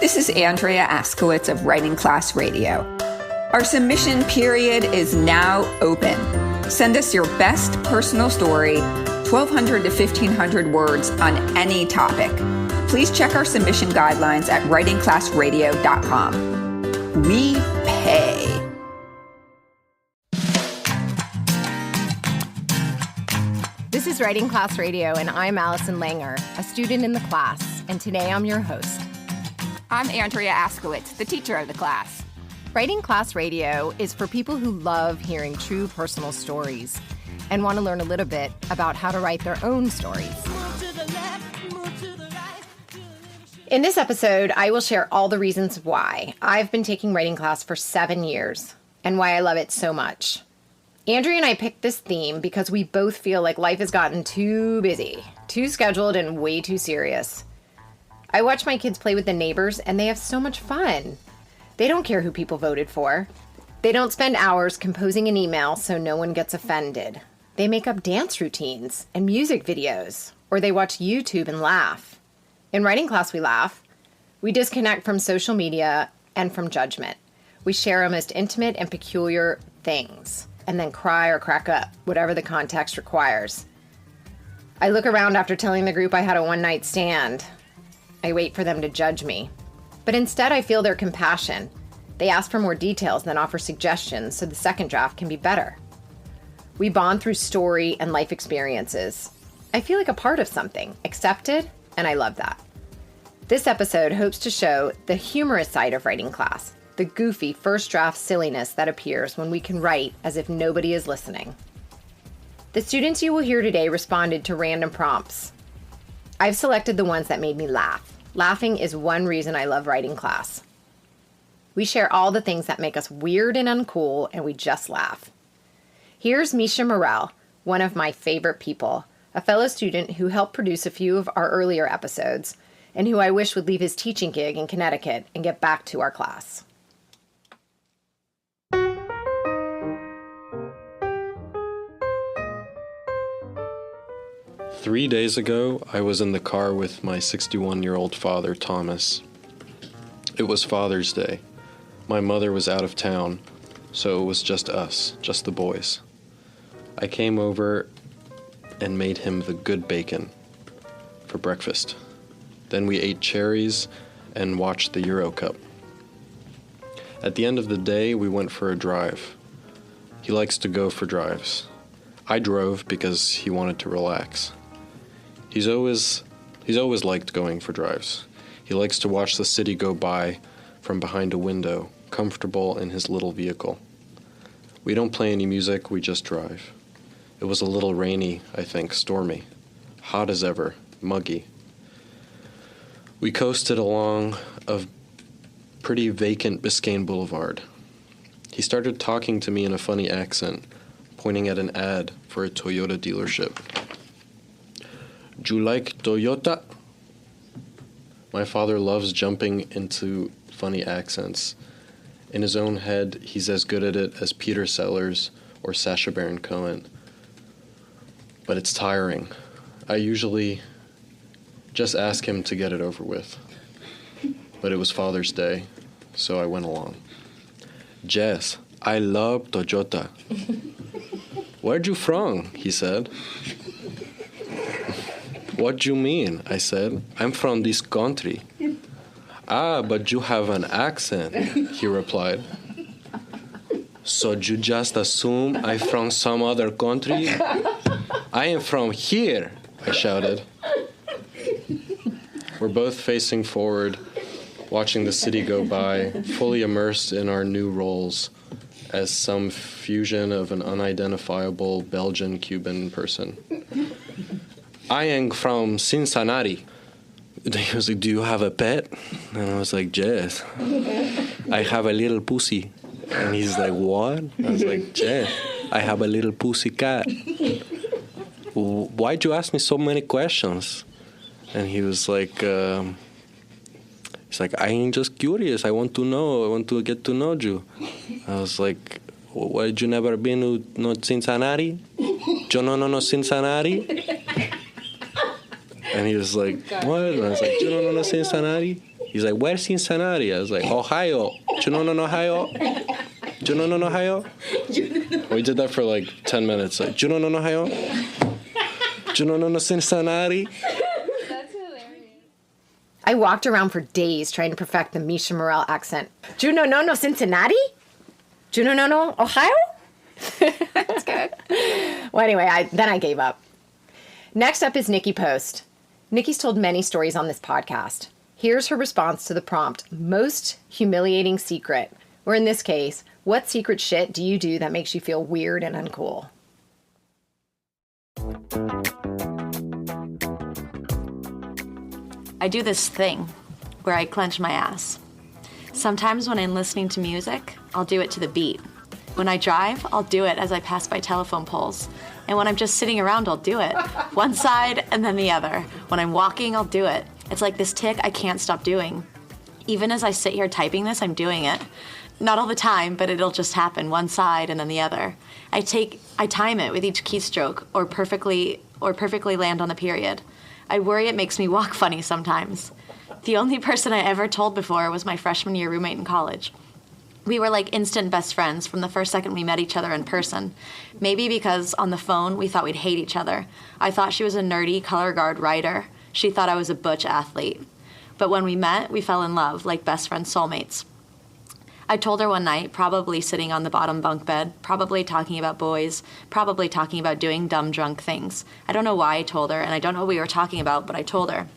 This is Andrea Askowitz of Writing Class Radio. Our submission period is now open. Send us your best personal story, 1,200 to 1,500 words on any topic. Please check our submission guidelines at writingclassradio.com. We pay. This is Writing Class Radio, and I'm Allison Langer, a student in the class, and today I'm your host. I'm Andrea Askowitz, the teacher of the class. Writing Class Radio is for people who love hearing true personal stories and want to learn a little bit about how to write their own stories. In this episode, I will share all the reasons why I've been taking writing class for 7 years and why I love it so much. Andrea and I picked this theme because we both feel like life has gotten too busy, too scheduled, and way too serious. I watch my kids play with the neighbors, and they have so much fun. They don't care who people voted for. They don't spend hours composing an email so no one gets offended. They make up dance routines and music videos, or they watch YouTube and laugh. In writing class, we laugh. We disconnect from social media and from judgment. We share our most intimate and peculiar things, and then cry or crack up, whatever the context requires. I look around after telling the group I had a one-night stand. I wait for them to judge me. But instead, I feel their compassion. They ask for more details, then offer suggestions so the second draft can be better. We bond through story and life experiences. I feel like a part of something, accepted, and I love that. This episode hopes to show the humorous side of writing class, the goofy first draft silliness that appears when we can write as if nobody is listening. The students you will hear today responded to random prompts. I've selected the ones that made me laugh. Laughing is one reason I love writing class. We share all the things that make us weird and uncool, and we just laugh. Here's Misha Mehrel, one of my favorite people, a fellow student who helped produce a few of our earlier episodes, and who I wish would leave his teaching gig in Connecticut and get back to our class. 3 days ago, I was in the car with my 61-year-old father, Thomas. It was Father's Day. My mother was out of town, so it was just us, just the boys. I came over and made him the good bacon for breakfast. Then we ate cherries and watched the Euro Cup. At the end of the day, we went for a drive. He likes to go for drives. I drove because he wanted to relax. He's always liked going for drives. He likes to watch the city go by from behind a window, comfortable in his little vehicle. We don't play any music, we just drive. It was a little rainy, I think, stormy. Hot as ever, muggy. We coasted along a pretty vacant Biscayne Boulevard. He started talking to me in a funny accent, pointing at an ad for a Toyota dealership. Do you like Toyota? My father loves jumping into funny accents. In his own head, he's as good at it as Peter Sellers or Sacha Baron Cohen. But it's tiring. I usually just ask him to get it over with. But it was Father's Day, so I went along. Jess, I love Toyota. Where'd you from? He said. What do you mean? I said. I'm from this country. Ah, but you have an accent, he replied. So you just assume I'm from some other country? I am from here, I shouted. We're both facing forward, watching the city go by, fully immersed in our new roles as some fusion of an unidentifiable Belgian-Cuban person. I am from Cincinnati. He was like, do you have a pet? And I was like, yes. I have a little pussy. And he's like, what? I was like, yes, I have a little pussy cat. Why'd you ask me so many questions? And he was like, he's like, I am just curious. I want to know. I want to get to know you. I was like, why you never been to Cincinnati? Yo no Cincinnati? And he was like, what? And I was like, you don't know Cincinnati? He's like, where's Cincinnati? I was like, Ohio. Do you know Ohio? Do you know Ohio? We did that for like 10 minutes. Like, do you know Ohio? Do you know Cincinnati? That's hilarious. I walked around for days trying to perfect the Misha Mehrel accent. Do you know Cincinnati? Do you know Ohio? That's good. Well, anyway, I gave up. Next up is Nicki Post. Nicki's told many stories on this podcast. Here's her response to the prompt, most humiliating secret, or in this case, what secret shit do you do that makes you feel weird and uncool? I do this thing where I clench my ass. Sometimes when I'm listening to music, I'll do it to the beat. When I drive, I'll do it as I pass by telephone poles. And when I'm just sitting around, I'll do it. One side and then the other. When I'm walking, I'll do it. It's like this tick I can't stop doing. Even as I sit here typing this, I'm doing it. Not all the time, but it'll just happen, one side and then the other. I time it with each keystroke or perfectly land on the period. I worry it makes me walk funny sometimes. The only person I ever told before was my freshman year roommate in college. We were like instant best friends from the first second we met each other in person. Maybe because on the phone we thought we'd hate each other. I thought she was a nerdy color guard writer. She thought I was a butch athlete. But when we met, we fell in love like best friend soulmates. I told her one night, probably sitting on the bottom bunk bed, probably talking about boys, probably talking about doing dumb drunk things. I don't know why I told her, and I don't know what we were talking about, but I told her.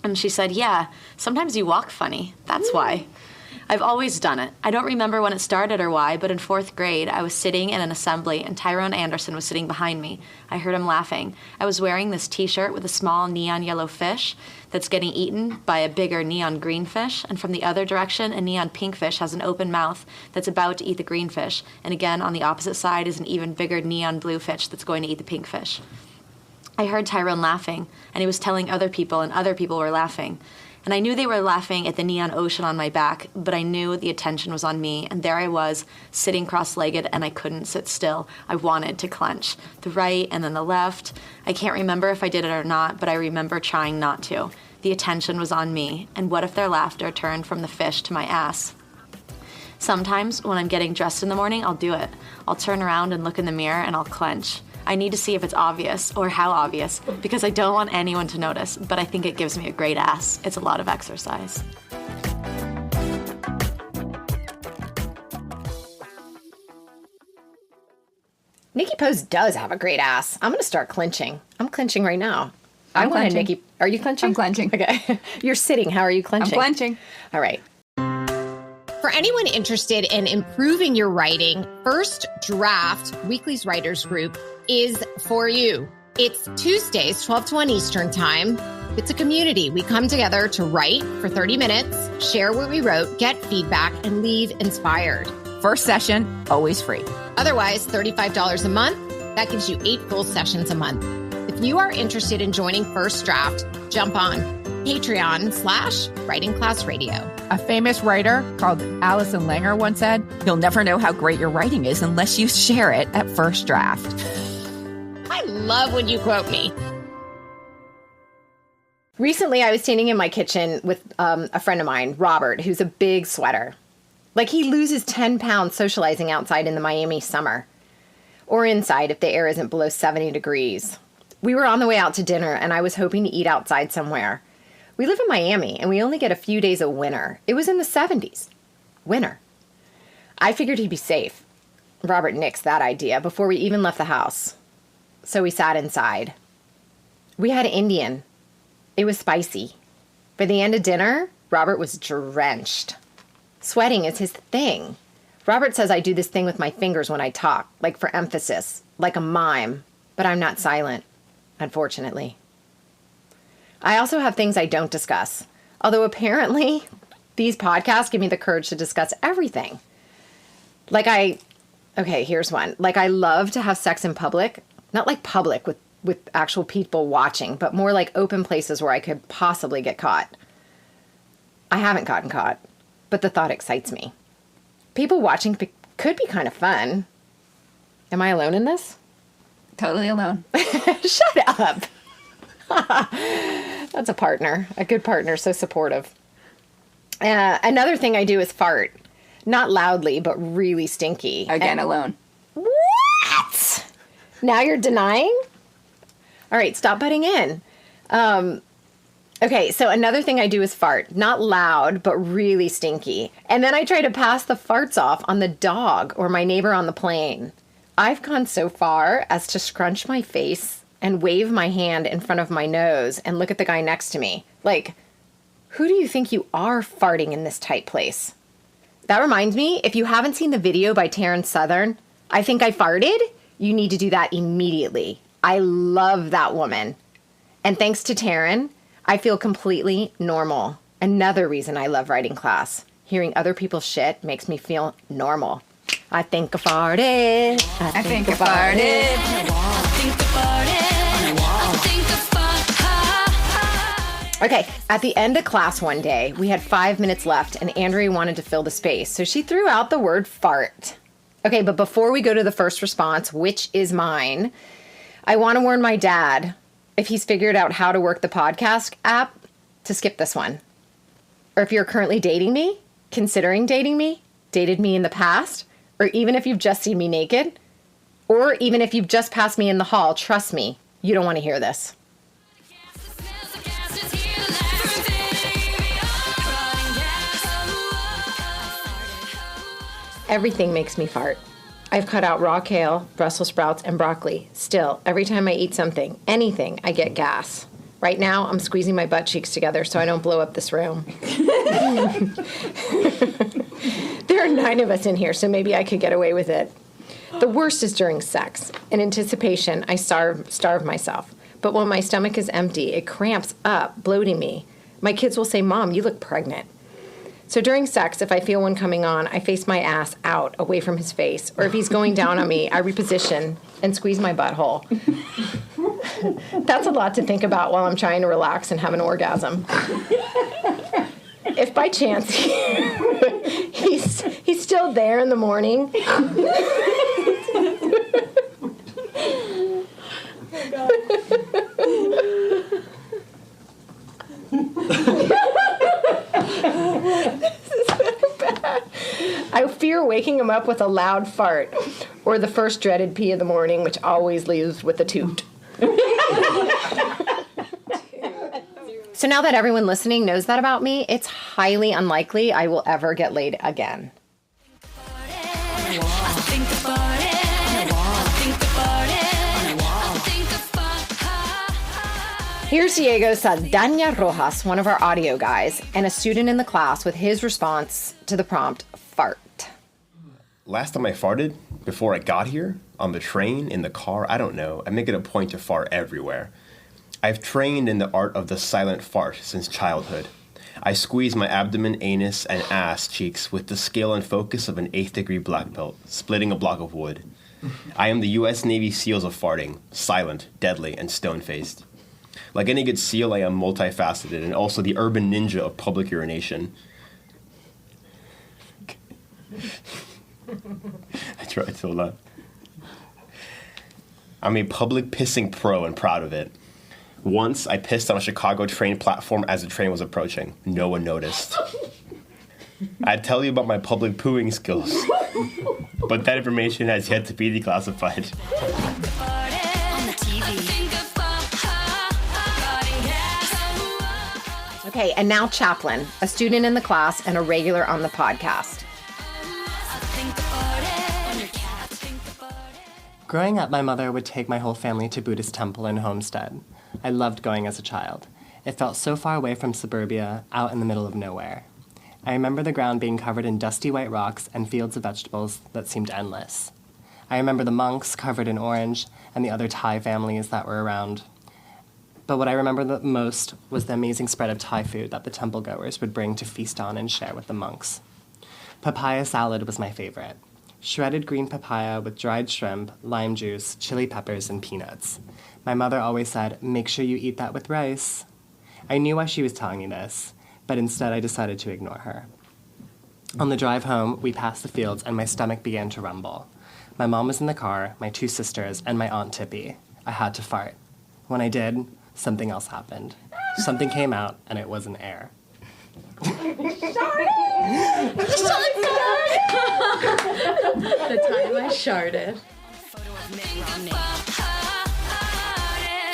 And she said, yeah, sometimes you walk funny. That's why. I've always done it. I don't remember when it started or why, but in 4th grade, I was sitting in an assembly and Tyrone Anderson was sitting behind me. I heard him laughing. I was wearing this t-shirt with a small neon yellow fish that's getting eaten by a bigger neon green fish, and from the other direction, a neon pink fish has an open mouth that's about to eat the green fish, and again, on the opposite side is an even bigger neon blue fish that's going to eat the pink fish. I heard Tyrone laughing, and he was telling other people, and other people were laughing. And I knew they were laughing at the neon ocean on my back, but I knew the attention was on me, and there I was, sitting cross-legged, and I couldn't sit still. I wanted to clench. The right and then the left. I can't remember if I did it or not, but I remember trying not to. The attention was on me, and what if their laughter turned from the fish to my ass? Sometimes, when I'm getting dressed in the morning, I'll do it. I'll turn around and look in the mirror, and I'll clench. I need to see if it's obvious, or how obvious, because I don't want anyone to notice, but I think it gives me a great ass. It's a lot of exercise. Nicki Post does have a great ass. I'm going to start clenching. I'm clenching right now. I'm want a clenching. Nicki. Are you clenching? I'm clenching. Okay. You're sitting. How are you I'm clenching? clenching. All right. For anyone interested in improving your writing, First Draft, Weekly's writers group, is for you. It's Tuesdays, 12 to 1 Eastern time. It's a community. We come together to write for 30 minutes, share what we wrote, get feedback, and leave inspired. First session, always free. Otherwise, $35 a month. That gives you 8 full sessions a month. If you are interested in joining First Draft, jump on Patreon/Writing Class Radio. A famous writer called Allison Langer once said, "You'll never know how great your writing is unless you share it at first draft." I love when you quote me. Recently, I was standing in my kitchen with a friend of mine, Robert, who's a big sweater. Like, he loses 10 pounds socializing outside in the Miami summer. Or inside if the air isn't below 70 degrees. We were on the way out to dinner, and I was hoping to eat outside somewhere. We live in Miami, and we only get a few days of winter. It was in the 70s. Winter. I figured he'd be safe. Robert nixed that idea before we even left the house. So we sat inside. We had Indian. It was spicy. By the end of dinner, Robert was drenched. Sweating is his thing. Robert says I do this thing with my fingers when I talk, like for emphasis, like a mime, but I'm not silent, unfortunately. I also have things I don't discuss, although apparently these podcasts give me the courage to discuss everything. Okay, here's one. Like, I love to have sex in public, not like public with actual people watching, but more like open places where I could possibly get caught. I haven't gotten caught, but the thought excites me. People watching could be kind of fun. Am I alone in this? Totally alone. Shut up. That's a partner, a good partner, so supportive. Another thing I do is fart. Not loudly, but really stinky. Again, alone. What? Now you're denying? All right, stop butting in. Okay, so another thing I do is fart. Not loud, but really stinky. And then I try to pass the farts off on the dog or my neighbor on the plane. I've gone so far as to scrunch my face and wave my hand in front of my nose and look at the guy next to me. Like, who do you think you are farting in this tight place? That reminds me, if you haven't seen the video by Taryn Southern, I Think I Farted, you need to do that immediately. I love that woman. And thanks to Taryn, I feel completely normal. Another reason I love writing class. Hearing other people's shit makes me feel normal. I think I farted. I think I farted. Okay, at the end of class one day, we had 5 minutes left and Andrea wanted to fill the space, so she threw out the word fart. Okay, but before we go to the first response, which is mine, I want to warn my dad, if he's figured out how to work the podcast app, to skip this one. Or if you're currently dating me, considering dating me, dated me in the past, or even if you've just seen me naked, or even if you've just passed me in the hall, trust me, you don't want to hear this. Everything makes me fart. I've cut out raw kale, Brussels sprouts, and broccoli. Still, every time I eat something, anything, I get gas. Right now, I'm squeezing my butt cheeks together so I don't blow up this room. There are 9 of us in here, so maybe I could get away with it. The worst is during sex. In anticipation, I starve myself. But when my stomach is empty, it cramps up, bloating me. My kids will say, "Mom, you look pregnant." So during sex, if I feel one coming on, I face my ass out, away from his face. Or if he's going down on me, I reposition and squeeze my butthole. That's a lot to think about while I'm trying to relax and have an orgasm. If by chance he's still there in the morning. I fear waking him up with a loud fart or the first dreaded pee of the morning, which always leaves with a toot. So now that everyone listening knows that about me, it's highly unlikely I will ever get laid again. Here's Diego Saldana Rojas, one of our audio guys, and a student in the class with his response to the prompt, fart. Last time I farted, before I got here, on the train, in the car, I don't know. I make it a point to fart everywhere. I've trained in the art of the silent fart since childhood. I squeeze my abdomen, anus, and ass cheeks with the skill and focus of an 8th degree black belt, splitting a block of wood. I am the U.S. Navy SEALs of farting, silent, deadly, and stone-faced. Like any good SEAL, I am multifaceted and also the urban ninja of public urination. I tried so loud. I'm a public pissing pro and proud of it. Once, I pissed on a Chicago train platform as the train was approaching. No one noticed. I'd tell you about my public pooing skills, but that information has yet to be declassified. Okay, and now Chaplin, a student in the class and a regular on the podcast. Growing up, my mother would take my whole family to Buddhist temple in Homestead. I loved going as a child. It felt so far away from suburbia, out in the middle of nowhere. I remember the ground being covered in dusty white rocks and fields of vegetables that seemed endless. I remember the monks covered in orange and the other Thai families that were around. But what I remember the most was the amazing spread of Thai food that the temple goers would bring to feast on and share with the monks. Papaya salad was my favorite. Shredded green papaya with dried shrimp, lime juice, chili peppers, and peanuts. My mother always said, "Make sure you eat that with rice." I knew why she was telling me this, but instead I decided to ignore her. On the drive home, we passed the fields and my stomach began to rumble. My mom was in the car, my 2 sisters, and my Aunt Tippy. I had to fart. When I did, something else happened. Something came out, and it wasn't air. The time I sharded.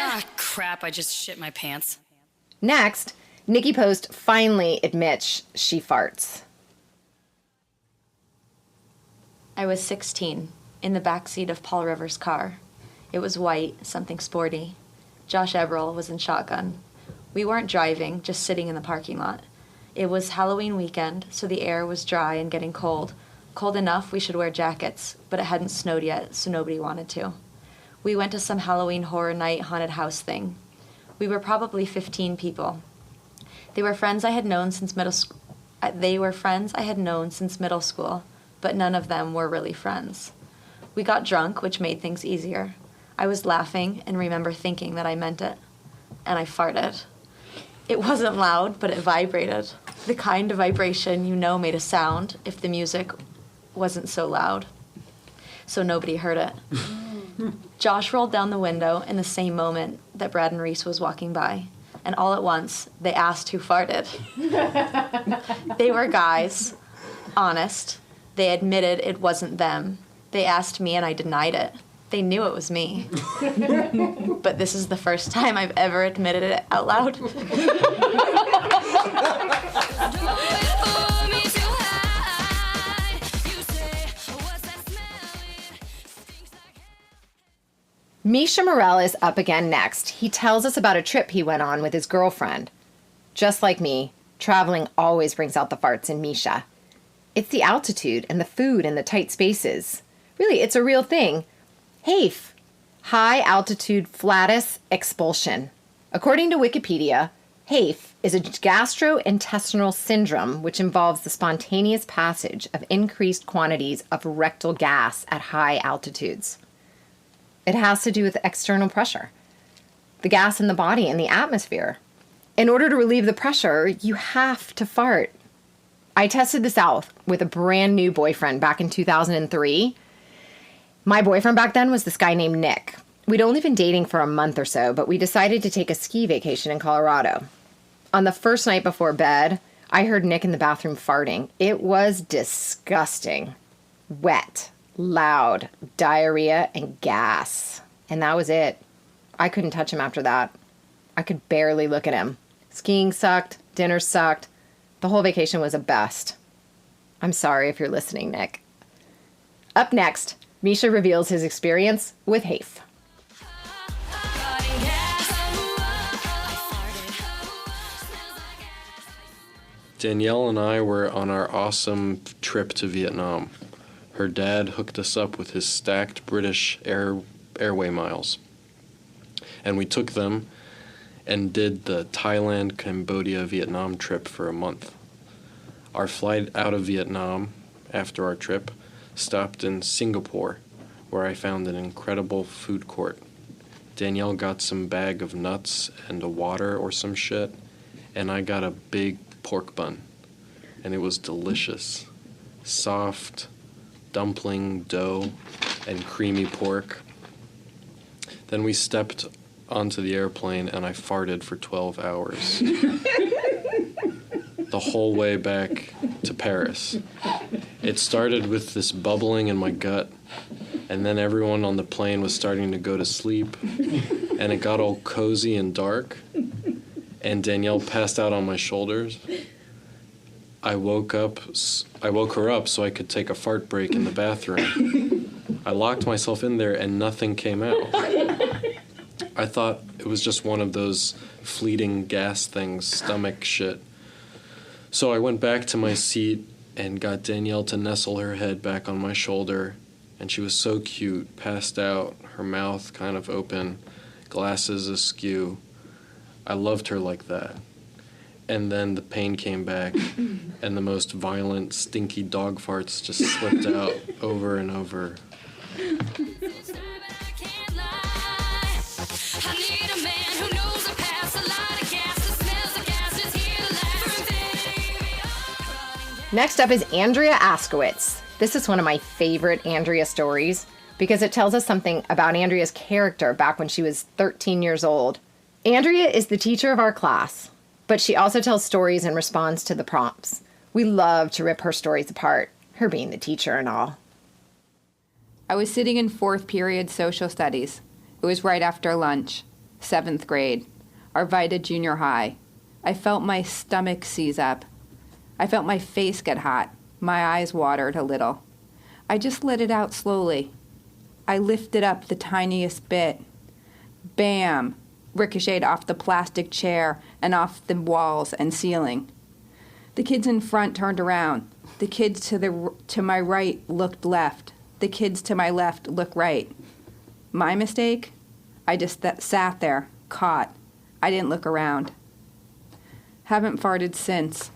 Ah, crap, I just shit my pants. Next, Nicki Post finally admits she farts. I was 16, in the backseat of Paul Rivers' car. It was white, something sporty. Josh Eberl was in shotgun. We weren't driving, just sitting in the parking lot. It was Halloween weekend, so the air was dry and getting cold. Cold enough we should wear jackets, but it hadn't snowed yet, so nobody wanted to. We went to some Halloween horror night haunted house thing. We were probably 15 people. They were friends I had known since middle school, but none of them were really friends. We got drunk, which made things easier. I was laughing and remember thinking that I meant it. And I farted. It wasn't loud, but it vibrated. The kind of vibration you know made a sound if the music wasn't so loud. So nobody heard it. Josh rolled down the window in the same moment that Brad and Reese was walking by. And all at once, they asked who farted. They were guys. Honest. They admitted it wasn't them. They asked me and I denied it. They knew it was me. But this is the first time I've ever admitted it out loud. Misha Mehrel is up again next. He tells us about a trip he went on with his girlfriend. Just like me, traveling always brings out the farts in Misha. It's the altitude and the food and the tight spaces. Really, it's a real thing. HAFE, high altitude flatus expulsion. According to Wikipedia, HAFE is a gastrointestinal syndrome which involves the spontaneous passage of increased quantities of rectal gas at high altitudes. It has to do with external pressure, the gas in the body and the atmosphere. In order to relieve the pressure, you have to fart. I tested this out with a brand new boyfriend back in 2003. My boyfriend back then was this guy named Nick. We'd only been dating for a month or so, but we decided to take a ski vacation in Colorado. On the first night before bed, I heard Nick in the bathroom farting. It was disgusting. Wet, loud, diarrhea, and gas. And that was it. I couldn't touch him after that. I could barely look at him. Skiing sucked, dinner sucked. The whole vacation was a bust. I'm sorry if you're listening, Nick. Up next, Misha reveals his experience with HAFE. Danielle and I were on our awesome trip to Vietnam. Her dad hooked us up with his stacked British Airway miles. And we took them and did the Thailand, Cambodia, Vietnam trip for a month. Our flight out of Vietnam after our trip stopped in Singapore, where I found an incredible food court. Danielle got some bag of nuts and a water or some shit, and I got a big pork bun, and it was delicious. Soft dumpling dough and creamy pork. Then we stepped onto the airplane and I farted for 12 hours. The whole way back to Paris. It started with this bubbling in my gut, and then everyone on the plane was starting to go to sleep, and it got all cozy and dark, and Danielle passed out on my shoulders. I woke her up so I could take a fart break in the bathroom. I locked myself in there and nothing came out. I thought it was just one of those fleeting gas things, stomach shit. So I went back to my seat and got Danielle to nestle her head back on my shoulder, and she was so cute, passed out, her mouth kind of open, glasses askew. I loved her like that. And then the pain came back, and the most violent, stinky dog farts just slipped out over and over. Next up is Andrea Askowitz. This is one of my favorite Andrea stories because it tells us something about Andrea's character back when she was 13 years old. Andrea is the teacher of our class. But she also tells stories and responds to the prompts. We love to rip her stories apart, her being the teacher and all. I was sitting in 4th period social studies. It was right after lunch, 7th grade, Arvida Junior High. I felt my stomach seize up. I felt my face get hot. My eyes watered a little. I just let it out slowly. I lifted up the tiniest bit. Bam! Ricocheted off the plastic chair and off the walls and ceiling. The kids in front turned around. The kids to my right looked left. The kids to my left looked right. My mistake? I just sat there, caught. I didn't look around. Haven't farted since.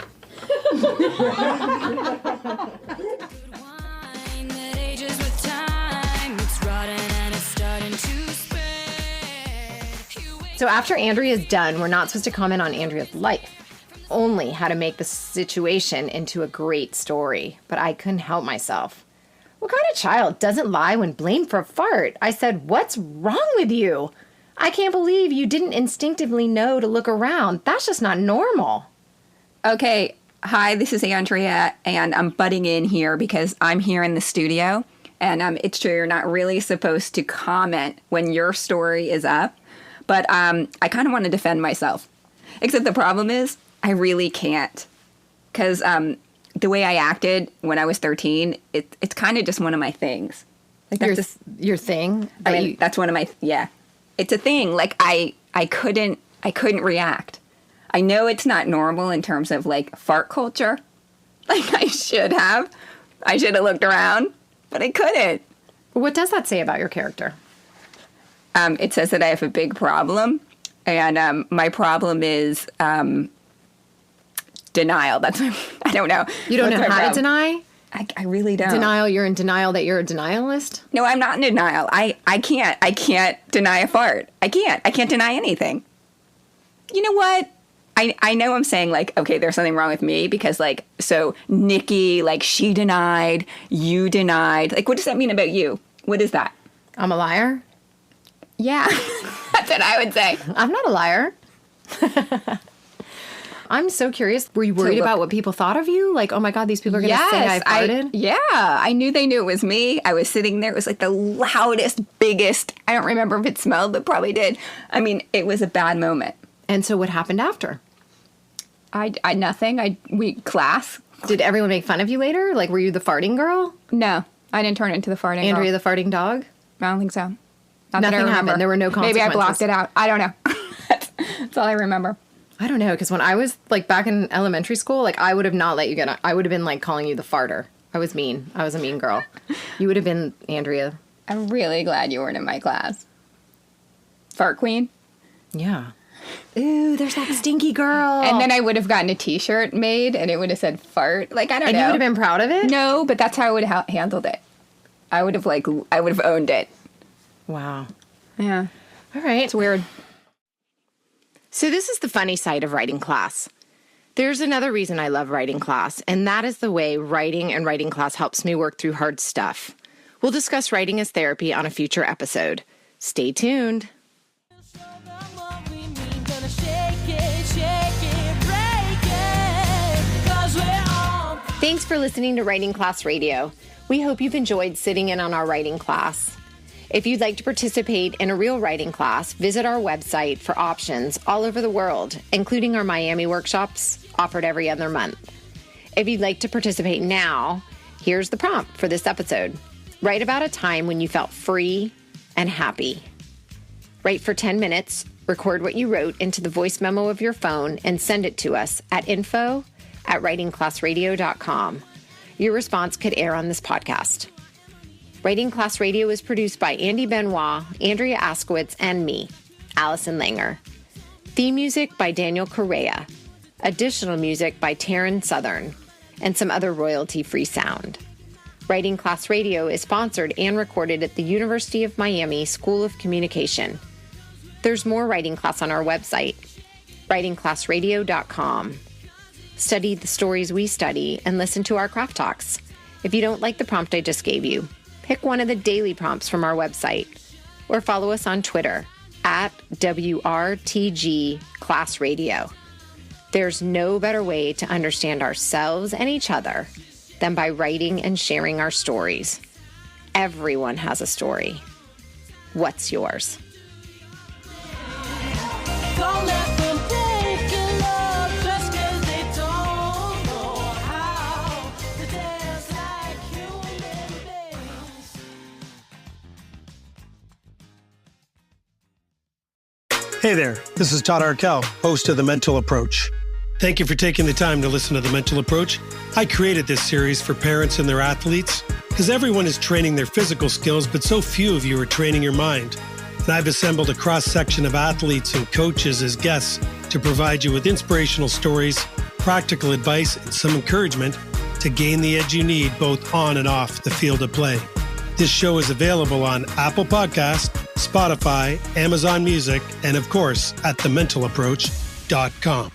So after Andrea's done, we're not supposed to comment on Andrea's life, only how to make the situation into a great story. But I couldn't help myself. What kind of child doesn't lie when blamed for a fart? I said, what's wrong with you? I can't believe you didn't instinctively know to look around. That's just not normal. Okay, hi, this is Andrea, and I'm butting in here because I'm here in the studio, and it's true, you're not really supposed to comment when your story is up, but I kind of want to defend myself. Except the problem is, I really can't, because the way I acted when I was 13, it's kind of just one of my things. Like that's Your thing? that's one of my, yeah. It's a thing. Like I couldn't react. I know it's not normal in terms of like fart culture. Like I should have looked around, but I couldn't. What does that say about your character? It says that I have a big problem, and my problem is denial. That's I don't know. You don't know how to deny? I really don't. Denial, you're in denial that you're a denialist? No, I'm not in denial. I can't deny a fart. I can't deny anything. You know what? I know I'm saying, like, okay, there's something wrong with me because, like, so Nicki, like, she denied, you denied. Like, what does that mean about you? What is that? I'm a liar? Yeah, that's what I would say. I'm not a liar. I'm so curious. Were you worried about what people thought of you? Like, oh my God, these people are going to say I farted? I knew they knew it was me. I was sitting there. It was like the loudest, biggest. I don't remember if it smelled, but probably did. I mean, it was a bad moment. And so what happened after? Nothing. Class. Did everyone make fun of you later? Like, were you the farting girl? No, I didn't turn into the farting Andrea girl. the farting dog? I don't think so. Nothing happened. There were no consequences. Maybe I blocked it out. I don't know. That's all I remember. I don't know, because when I was, like, back in elementary school, like, I would have not let you get on. I would have been, like, calling you the farter. I was mean. I was a mean girl. You would have been Andrea. I'm really glad you weren't in my class. Fart queen? Yeah. Ooh, there's that stinky girl. And then I would have gotten a T-shirt made, and it would have said fart. Like, I don't know. And you would have been proud of it? No, but that's how I would have handled it. I would have owned it. Wow. Yeah. All right. It's weird. So this is the funny side of writing class. There's another reason I love writing class, and that is the way writing and writing class helps me work through hard stuff. We'll discuss writing as therapy on a future episode. Stay tuned. Thanks for listening to Writing Class Radio. We hope you've enjoyed sitting in on our writing class. If you'd like to participate in a real writing class, visit our website for options all over the world, including our Miami workshops offered every other month. If you'd like to participate now, here's the prompt for this episode. Write about a time when you felt free and happy. Write for 10 minutes, record what you wrote into the voice memo of your phone, and send it to us at info@writingclassradio.com. Your response could air on this podcast. Writing Class Radio is produced by Andy Benoit, Andrea Askowitz, and me, Allison Langer. Theme music by Daniel Correa. Additional music by Taryn Southern, and some other royalty-free sound. Writing Class Radio is sponsored and recorded at the University of Miami School of Communication. There's more writing class on our website, writingclassradio.com. Study the stories we study and listen to our craft talks. If you don't like the prompt I just gave you, pick one of the daily prompts from our website or follow us on Twitter @WRTG Class Radio. There's no better way to understand ourselves and each other than by writing and sharing our stories. Everyone has a story. What's yours? Don't let them take your love just 'cause they don't know how to dance like human beings. Hey there, this is Todd Arkell, host of The Mental Approach. Thank you for taking the time to listen to The Mental Approach. I created this series for parents and their athletes because everyone is training their physical skills, but so few of you are training your mind. And I've assembled a cross-section of athletes and coaches as guests to provide you with inspirational stories, practical advice, and some encouragement to gain the edge you need both on and off the field of play. This show is available on Apple Podcasts, Spotify, Amazon Music, and of course at thementalapproach.com.